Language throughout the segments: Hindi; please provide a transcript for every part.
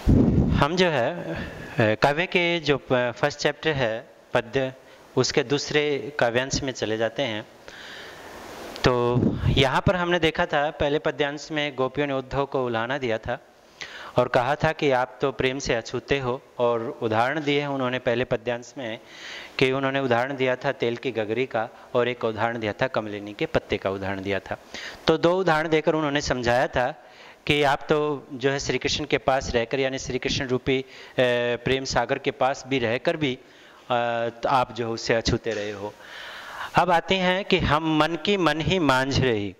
हम जो है काव्य के जो फर्स्ट चैप्टर है पद्य, उसके दूसरे काव्यांश में चले जाते हैं। तो यहाँ पर हमने देखा था पहले पद्यांश में गोपियों ने उद्धव को उलाहना दिया था और कहा था कि आप तो प्रेम से अछूते हो, और उदाहरण दिए हैं उन्होंने पहले पद्यांश में कि उन्होंने उदाहरण दिया था तेल की गगरी का और एक उदाहरण दिया था कमलिनी के पत्ते का उदाहरण दिया था। तो दो उदाहरण देकर उन्होंने समझाया था कि आप तो जो है श्री कृष्ण के पास रहकर, यानी श्री कृष्ण रूपी प्रेम सागर के पास भी रहकर भी तो आप जो उससे अछूते रहे हो। अब आते हैं कि हम मन की मन ही मांझ रही,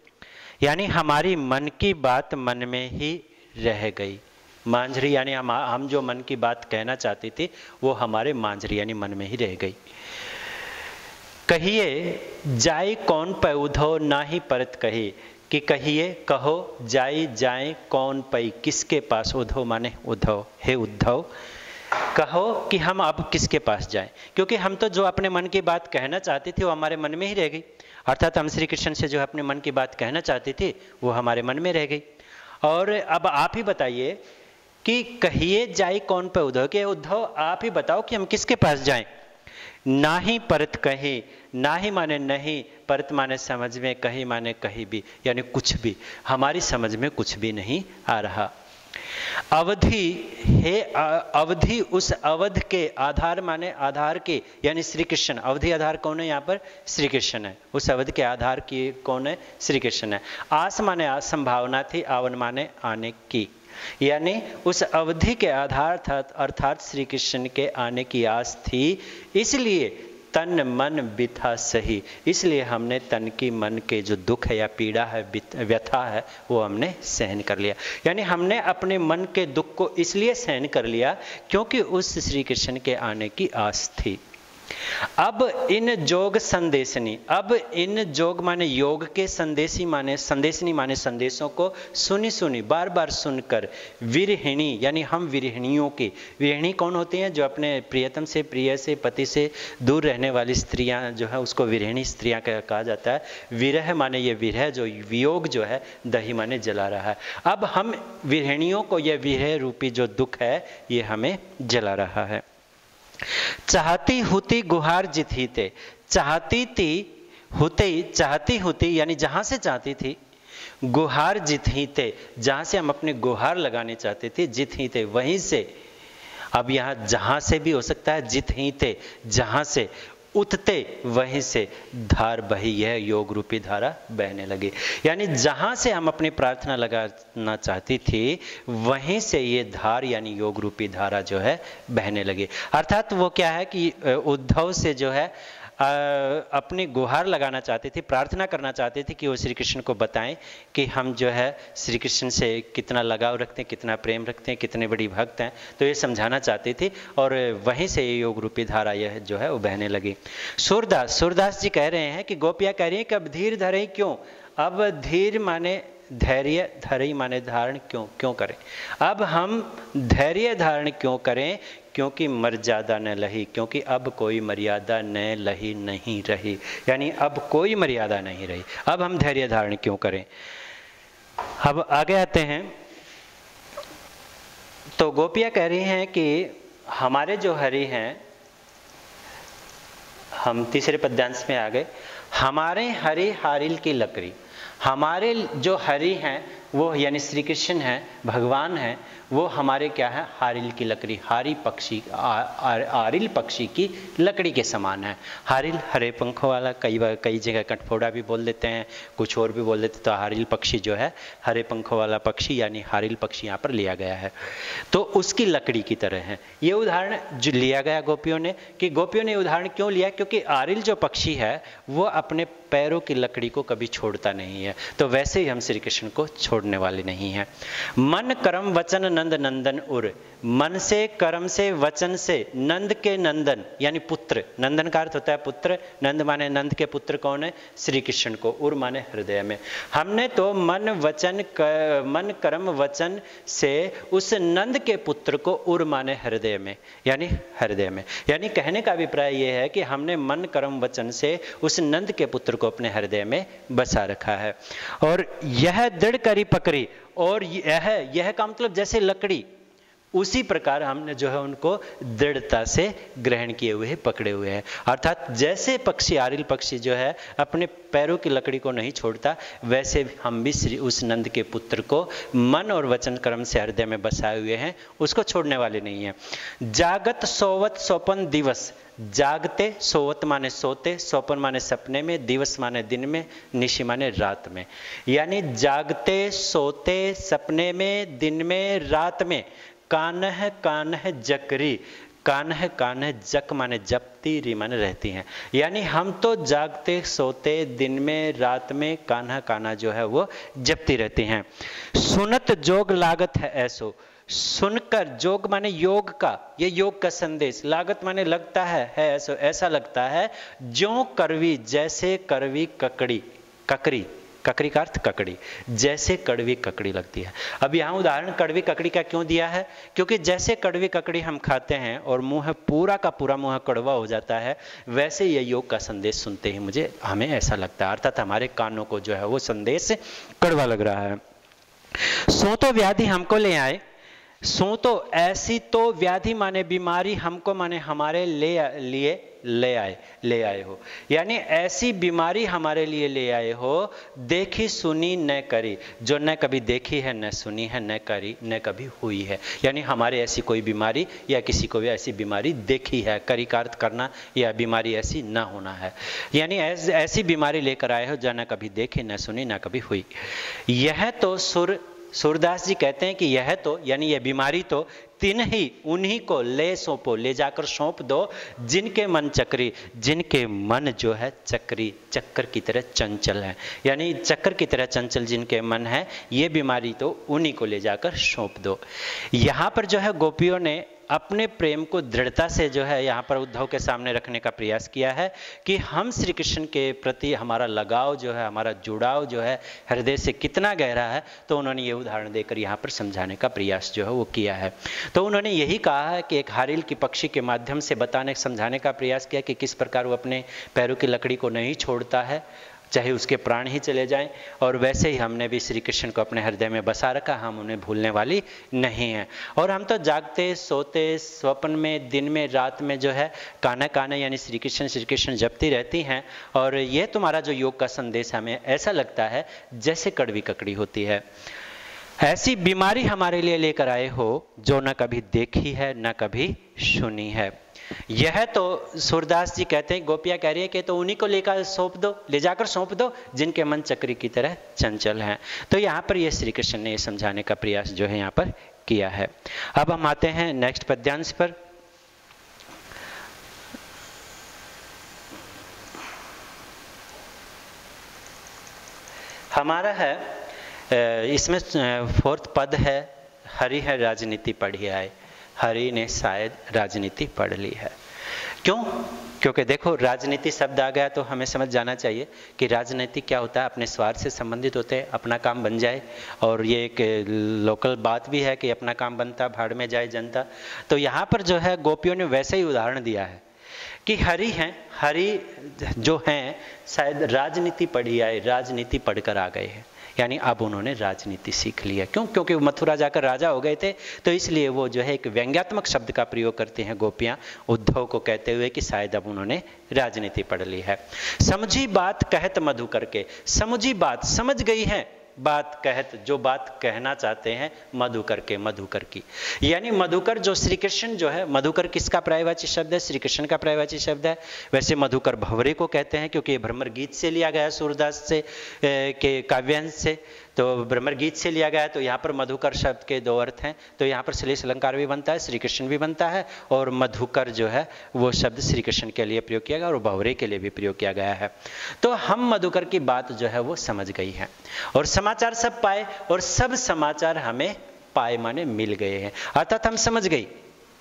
यानी हमारी मन की बात मन में ही रह गई। मांझरी यानी हम जो मन की बात कहना चाहती थी वो हमारे मांझरी यानी मन में ही रह गई। कहिए जाए कौन पै उद्धव ना ही परत कही, कि कहिए कहो जाई जाए कौन पई, किसके पास। उद्धव माने उद्धव, हे उद्धव कहो कि हम अब किसके पास जाएं, क्योंकि हम तो जो अपने मन की बात कहना चाहती थी वो हमारे मन में ही रह गई। अर्थात हम श्री कृष्ण से जो अपने मन की बात कहना चाहती थी वो हमारे मन में रह गई। और अब आप ही बताइए कि कहिए जाए कौन पे उद्धव, के उद्धव आप ही बताओ कि हम किसके पास जाएं। ना ही परत कही, ना ही माने नहीं, परत माने समझ में, कही माने कहीं भी, यानी कुछ भी, हमारी समझ में कुछ भी नहीं आ रहा। अवधि हे अवधि, उस अवध के, आधार माने आधार के, यानी श्री कृष्ण। अवधि आधार कौन है यहाँ पर? श्री कृष्ण है। उस अवध के आधार की कौन है? श्री कृष्ण है। आस माने आज संभावना थी, आवन माने आने की, यानी उस अवधि के आधार था अर्थात श्री कृष्ण के आने की आस थी, इसलिए तन मन बिथा सही। इसलिए हमने तन की मन के जो दुख है या पीड़ा है, व्यथा है, वो हमने सहन कर लिया। यानी हमने अपने मन के दुख को इसलिए सहन कर लिया क्योंकि उस श्री कृष्ण के आने की आस थी। अब इन जोग संदेशनी, अब इन जोग माने योग के, संदेशी माने संदेशनी माने संदेशों को सुनी सुनी बार बार सुनकर, विरहिणी यानी हम विरहिणियों की, विरहिणी कौन होती हैं? जो अपने प्रियतम से, प्रिय से, पति से दूर रहने वाली स्त्रियां जो है उसको विरहिणी स्त्रियां कहा जाता है। विरह माने ये विरह, जो वियोग जो है, दही माने जला रहा है। अब हम विरहिणियों को यह विरह रूपी जो दुख है ये हमें जला रहा है। चाहती होती गुहार जित ही ते, चाहती थी होते, चाहती होती यानी जहां से चाहती थी, गुहार जित ही थे, जहां से हम अपने गुहार लगाने चाहते थे, जित ही थे वहीं से। अब यहां जहां से भी हो सकता है, जित ही थे जहां से, उठते वहीं से धार बही, यह योग रूपी धारा बहने लगी। यानी जहां से हम अपनी प्रार्थना लगाना चाहती थी वहीं से ये धार यानी योग रूपी धारा जो है बहने लगी। अर्थात वो क्या है कि उद्धव से जो है अपनी गुहार लगाना चाहती थी, प्रार्थना करना चाहती थी कि वो श्री कृष्ण को बताएं कि हम जो है श्री कृष्ण से कितना लगाव रखते हैं, कितना प्रेम रखते हैं, कितने बड़ी भक्त हैं, तो ये समझाना चाहती थी। और वहीं से ये योग रूपी धारा यह जो है वो बहने लगी। सूरदास जी कह रहे हैं कि गोपियां कह रही हैं कि अब धीर धरे क्यों। अब धीर माने धैर्य, धरी माने धारण, क्यों करें। अब हम धैर्य धारण क्यों करें? क्योंकि मर्यादा न लही, क्योंकि अब कोई मर्यादा न लही नहीं रही, यानी अब कोई मर्यादा नहीं रही। अब हम धैर्य धारण क्यों करें? अब आगे आते हैं तो गोपियां कह रही हैं कि हमारे जो हरि हैं, हम तीसरे पद्यांश में आ गए, हमारे हरि हारिल की लकड़ी। हमारे जो हरि हैं वो यानी श्री कृष्ण हैं, भगवान हैं, वो हमारे क्या है? हारिल की लकड़ी, हारी पक्षी, आरिल पक्षी की लकड़ी के समान है। हारिल हरे पंखों वाला, कई जगह कटफोड़ा भी बोल देते हैं, कुछ और भी बोल देते, तो हारिल पक्षी जो है हरे पंखों वाला पक्षी यानी हारिल पक्षी यहाँ पर लिया गया है, तो उसकी लकड़ी की तरह है। ये उदाहरण जो लिया गया गोपियों ने, कि गोपियों ने उदाहरण क्यों लिया? क्योंकि आरिल जो पक्षी है वो अपने पैरों की लकड़ी को कभी छोड़ता नहीं है, तो वैसे ही हम श्री कृष्ण को छोड़ने वाले नहीं हैं। मन कर्म वचन नंद नंदन उर, मन से, कर्म से, वचन से, नंद के नंदन यानी पुत्र, नंदन का अर्थ होता है पुत्र, नंद माने नंद के पुत्र कौन है? श्री कृष्ण को, उर माने हृदय में। हमने तो मन कर्म वचन से उस नंद के पुत्र को, उर माने हृदय में, यानी हृदय में, यानी कहने का अभिप्राय यह है कि हमने मन कर्म वचन से उस नंद के पुत्र को अपने हृदय में बसा रखा है। और यह दृढ़ करी पकड़ी, और यह का मतलब जैसे लकड़ी उसी प्रकार हमने जो है उनको दृढ़ता से ग्रहण किए हुए पकड़े हुए हैं। अर्थात जैसे पक्षी, आरिल पक्षी जो है अपने पैरों की लकड़ी को नहीं छोड़ता, वैसे हम भी श्री उस नंद के पुत्र को मन और वचन कर्म से हृदय में बसाए हुए हैं, उसको छोड़ने वाले नहीं है। जागत सोवत सोपन दिवस, जागते, सोवत माने सोते, सोपन माने सपने में, दिवस माने दिन में, निशि माने रात में। यानी जागते, सोते, सपने में, दिन में, रात में, कान्ह कान्ह जकरी, कान्ह कान्ह जक माने जपती, री माने रहती हैं। यानी हम तो जागते सोते दिन में रात में कान्हा कान्हा जो है वो जपती रहती हैं। सुनत जोग लागत है ऐसो, सुनकर, जोग माने योग का, ये योग का संदेश, लागत माने लगता है ऐसो, ऐसा लगता है ज्यों करवी, जैसे करवी ककड़ी, ककरी, ककड़ी का अर्थ ककड़ी, जैसे कड़वी ककड़ी लगती है। अब यहाँ उदाहरण कड़वी ककड़ी का क्यों दिया है? क्योंकि जैसे कड़वी ककड़ी हम खाते हैं और मुंह पूरा का पूरा मुंह कड़वा हो जाता है, वैसे ये योग का संदेश सुनते ही हमें ऐसा लगता है, अर्थात हमारे कानों को जो है वो संदेश कड़वा लग रहा है। सो तो व्याधि हमको ले आए, सो तो ऐसी तो व्याधि माने बीमारी, हमको माने हमारे लिए ले आए हो, यानी ऐसी बीमारी हमारे लिए ले आए हो, देखी सुनी न करी, जो न कभी देखी है, न सुनी है, न करी, न कभी हुई है। यानी हमारे ऐसी कोई बीमारी या किसी को भी ऐसी बीमारी देखी है, करी का अर्थ करना, या बीमारी ऐसी ना होना है, यानी ऐसी बीमारी लेकर आए हो जो न कभी देखी, न सुनी, न कभी हुई। यह तो सूरदास जी कहते हैं कि यह तो, यानी यह बीमारी तो तिन ही, उन्हीं को ले सौंपो, ले जाकर सौंप दो, जिनके मन चक्री, जिनके मन जो है चक्री, चक्कर की तरह चंचल है, यानी चक्कर की तरह चंचल जिनके मन है, ये बीमारी तो उन्हीं को ले जाकर सौंप दो। यहाँ पर जो है गोपियों ने अपने प्रेम को दृढ़ता से जो है यहाँ पर उद्धव के सामने रखने का प्रयास किया है कि हम श्री कृष्ण के प्रति हमारा लगाव जो है, हमारा जुड़ाव जो है हृदय से कितना गहरा है, तो उन्होंने ये उदाहरण देकर यहाँ पर समझाने का प्रयास जो है वो किया है। तो उन्होंने यही कहा है कि एक हारिल की पक्षी के माध्यम से बताने, समझाने का प्रयास किया कि किस प्रकार वो अपने पैरों की लकड़ी को नहीं छोड़ता है, चाहे उसके प्राण ही चले जाएं, और वैसे ही हमने भी श्री कृष्ण को अपने हृदय में बसा रखा, हम उन्हें भूलने वाली नहीं हैं। और हम तो जागते सोते स्वप्न में, दिन में, रात में जो है कान्हा कान्हा यानी श्री कृष्ण जपती रहती हैं, और ये तुम्हारा जो योग का संदेश हमें ऐसा लगता है जैसे कड़वी ककड़ी होती है। ऐसी बीमारी हमारे लिए लेकर आए हो जो न कभी देखी है न कभी सुनी है। यह तो सूरदास जी कहते हैं, गोपियां कह रही है कि तो उन्हीं को लेकर सौंप दो, ले जाकर सौंप दो, जिनके मन चक्री की तरह चंचल हैं। तो यहाँ पर ये श्री कृष्ण ने ये समझाने का प्रयास जो है यहाँ पर किया है। अब हम आते हैं नेक्स्ट पद्यांश पर। हमारा है इसमें फोर्थ पद है, हरि है राजनीति पढ़ी आए। हरि ने शायद राजनीति पढ़ ली है। क्यों? क्योंकि देखो राजनीति शब्द आ गया तो हमें समझ जाना चाहिए कि राजनीति क्या होता है, अपने स्वार्थ से संबंधित होते हैं, अपना काम बन जाए, और ये एक लोकल बात भी है कि अपना काम बनता भाड़ में जाए जनता। तो यहाँ पर जो है गोपियों ने वैसे ही उदाहरण दिया है कि हरि हैं, हरि जो हैं शायद राजनीति पढ़ी आए, राजनीति पढ़कर आ गए हैं, यानी अब उन्होंने राजनीति सीख लिया। क्यों? क्योंकि वो मथुरा जाकर राजा हो गए थे, तो इसलिए वो जो है एक व्यंग्यात्मक शब्द का प्रयोग करते हैं गोपियां उद्धव को कहते हुए कि शायद अब उन्होंने राजनीति पढ़ ली है। समझी बात कहत मधु करके, समझी बात, समझ गई है बात कहत, जो बात कहना चाहते हैं मधुकर के, मधुकर की, यानी मधुकर जो श्री कृष्ण जो है, मधुकर किसका पर्यायवाची शब्द है? श्री कृष्ण का पर्यायवाची शब्द है। वैसे मधुकर भंवरे को कहते हैं क्योंकि ये भ्रमर गीत से लिया गया है, सूरदास से के काव्यांश से, तो भ्रमर गीत से लिया गया है। तो यहाँ पर मधुकर शब्द के दो अर्थ हैं, तो यहाँ पर श्लेष अलंकार भी बनता है, श्री कृष्ण भी बनता है, और मधुकर जो है वो शब्द श्री कृष्ण के लिए प्रयोग किया गया और भंवरे के लिए भी प्रयोग किया गया है। तो हम मधुकर की बात जो है वो समझ गई है, और समाचार सब पाए, और सब समाचार हमें पाए माने मिल गए हैं, अर्थात हम समझ गई,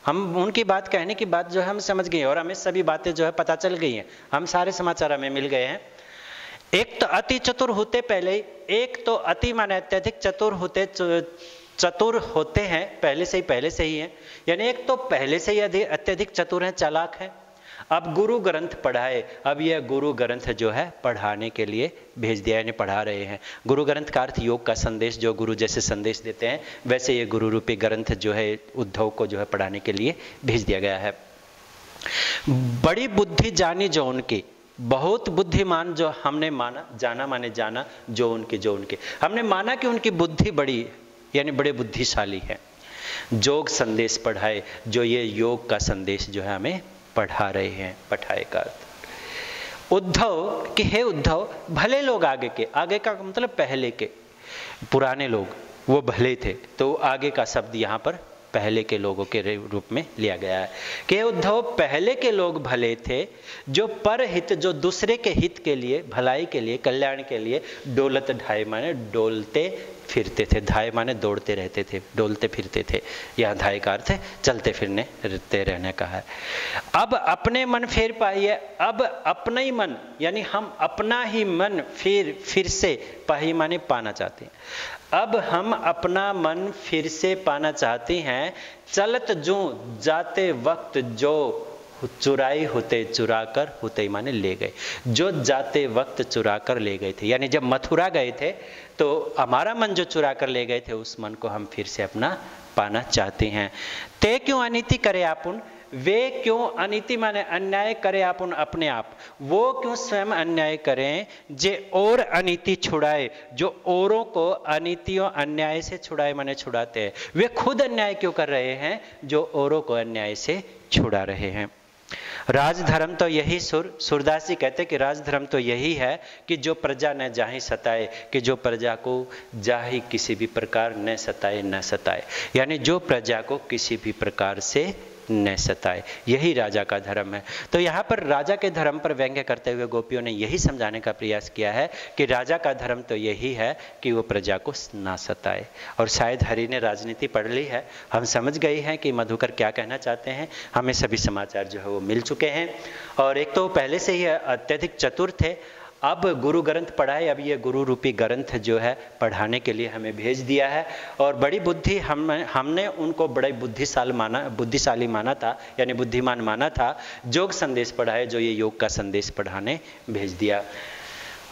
हम उनकी बात कहने की बात जो है हम समझ गए, और हमें सभी बातें जो है पता चल गई हैं, हम सारे समाचार हमें मिल गए हैं। एक तो अति चतुर होते पहले, एक तो अति माने अत्यधिक चतुर होते हैं पहले से ही हैं, यानी एक तो पहले से ही अत्यधिक चतुर हैं, चालाक हैं, अब गुरु ग्रंथ पढ़ाए, अब यह गुरु ग्रंथ जो है पढ़ाने के लिए भेज दिया, यानी पढ़ा रहे हैं। गुरु ग्रंथ का अर्थ योग का संदेश, जो गुरु जैसे संदेश देते हैं वैसे ये गुरु रूपी ग्रंथ जो है उद्धव को जो है पढ़ाने के लिए भेज दिया गया है। बड़ी बुद्धि जानी जो उनकी, बहुत बुद्धिमान जो हमने माना, जाना माने जाना, जो उनके हमने माना कि उनकी बुद्धि बड़ी यानी बड़े बुद्धिशाली है। योग संदेश पढ़ाए, जो ये योग का संदेश जो है हमें पढ़ा रहे हैं। पढ़ाए का अर्थ उद्धव कि हे उद्धव, भले लोग आगे का मतलब पहले के पुराने लोग वो भले थे, तो आगे का शब्द यहाँ पर पहले के लोगों के रूप में लिया गया है कि उद्धव पहले के लोग भले थे, जो परहित, जो दूसरे के हित के लिए, भलाई के लिए, कल्याण के लिए डोलत ढाए माने डोलते फिरते थे। धाय माने दौड़ते रहते थे, डोलते फिरते थे। यहाँ धाय का अर्थ है चलते फिरने रहने का है। अब अपने मन फेर पाइए, अब अपना ही मन यानी हम अपना ही मन फिर से पाही माने पाना चाहते हैं। अब हम अपना मन फिर से पाना चाहते हैं। चलत जो जाते वक्त जो चुराई होते चुरा कर होते माने ले गए, जो जाते वक्त चुरा कर ले गए थे, यानी जब मथुरा गए थे तो हमारा मन जो चुरा कर ले गए थे उस मन को हम फिर से अपना पाना चाहते हैं। ते क्यों अनीति करे आपुन, वे क्यों अनीति माने अन्याय करे आपुन अपने आप, वो क्यों स्वयं अन्याय करें, जे और अनीति छुड़ाए, जो औरों को अनीतियों अन्याय से छुड़ाए माने छुड़ाते हैं। वे खुद अन्याय क्यों कर रहे हैं, जो औरों को अन्याय से छुड़ा रहे हैं। राजधर्म तो यही सूरदास जी कहते कि राजधर्म तो यही है कि जो प्रजा न जाहि सताए, कि जो प्रजा को जाहि किसी भी प्रकार न सताए न सताए, यानी जो प्रजा को किसी भी प्रकार से न सताए, यही राजा का धर्म है। तो यहाँ पर राजा के धर्म पर व्यंग्य करते हुए गोपियों ने यही समझाने का प्रयास किया है कि राजा का धर्म तो यही है कि वो प्रजा को ना सताए। और शायद हरि ने राजनीति पढ़ ली है, हम समझ गए हैं कि मधुकर क्या कहना चाहते हैं। हमें सभी समाचार जो है वो मिल चुके हैं, और एक तो पहले से ही अत्यधिक चतुर थे। अब गुरु ग्रंथ पढ़ाए, अब ये गुरु रूपी ग्रंथ जो है पढ़ाने के लिए हमें भेज दिया है। और बड़ी बुद्धि हमने उनको बड़े बुद्धिशाली माना था, यानी बुद्धिमान माना था। योग संदेश पढ़ाए, जो ये योग का संदेश पढ़ाने भेज दिया।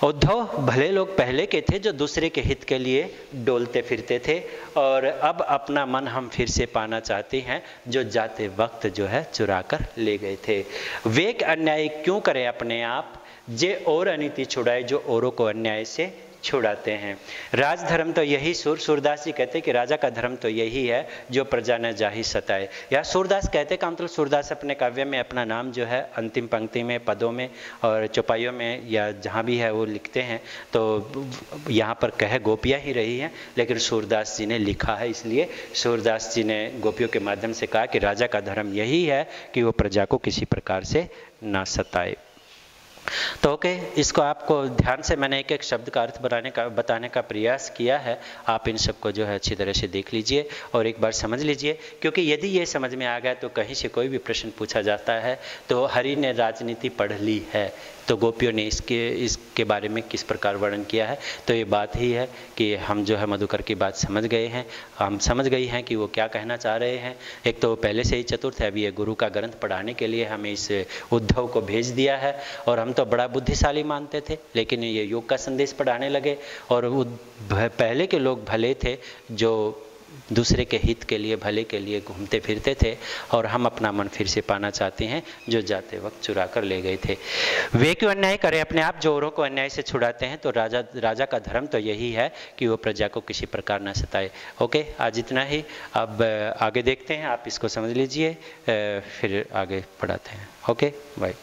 उद्धव भले लोग पहले के थे, जो दूसरे के हित के लिए डोलते फिरते थे, और अब अपना मन हम फिर से पाना चाहते हैं, जो जाते वक्त जो है चुरा कर ले गए थे। वे अन्याय क्यों करें अपने आप, जे और अनीति छुड़ाए, जो औरों को अन्याय से छुड़ाते हैं। राजधर्म तो यही सूरदास जी कहते कि राजा का धर्म तो यही है, जो प्रजा न जाहि सताए। या सूरदास कहते का मतलब सूरदास अपने काव्य में अपना नाम जो है अंतिम पंक्ति में, पदों में और चौपाइयों में या जहाँ भी है वो लिखते हैं। तो यहाँ पर कह गोपियाँ ही रही हैं, लेकिन सूरदास जी ने लिखा है, इसलिए सूरदास जी ने गोपियों के माध्यम से कहा कि राजा का धर्म यही है कि वो प्रजा को किसी प्रकार से ना सताए। तो ओके, इसको आपको ध्यान से मैंने एक एक शब्द का अर्थ बताने का प्रयास किया है। आप इन सबको जो है अच्छी तरह से देख लीजिए और एक बार समझ लीजिए, क्योंकि यदि ये समझ में आ गया तो कहीं से कोई भी प्रश्न पूछा जाता है तो हरि ने राजनीति पढ़ ली है, तो गोपियों ने इसके बारे में किस प्रकार वर्णन किया है। तो ये बात ही है कि हम जो है मधुकर की बात समझ गए हैं, हम समझ गई हैं कि वो क्या कहना चाह रहे हैं। एक तो पहले से ही चतुर थे, अभी ये गुरु का ग्रंथ पढ़ाने के लिए हमें इस उद्धव को भेज दिया है, और हम तो बड़ा बुद्धिशाली मानते थे, लेकिन ये योग का संदेश पढ़ाने लगे। और पहले के लोग भले थे, जो दूसरे के हित के लिए, भले के लिए घूमते फिरते थे, और हम अपना मन फिर से पाना चाहते हैं, जो जाते वक्त चुरा कर ले गए थे। वे क्यों अन्याय करें अपने आप, जो औरों को अन्याय से छुड़ाते हैं। तो राजा का धर्म तो यही है कि वो प्रजा को किसी प्रकार न सताए। ओके, आज इतना ही। अब आगे देखते हैं, आप इसको समझ लीजिए, फिर आगे पढ़ाते हैं। Okay, bye.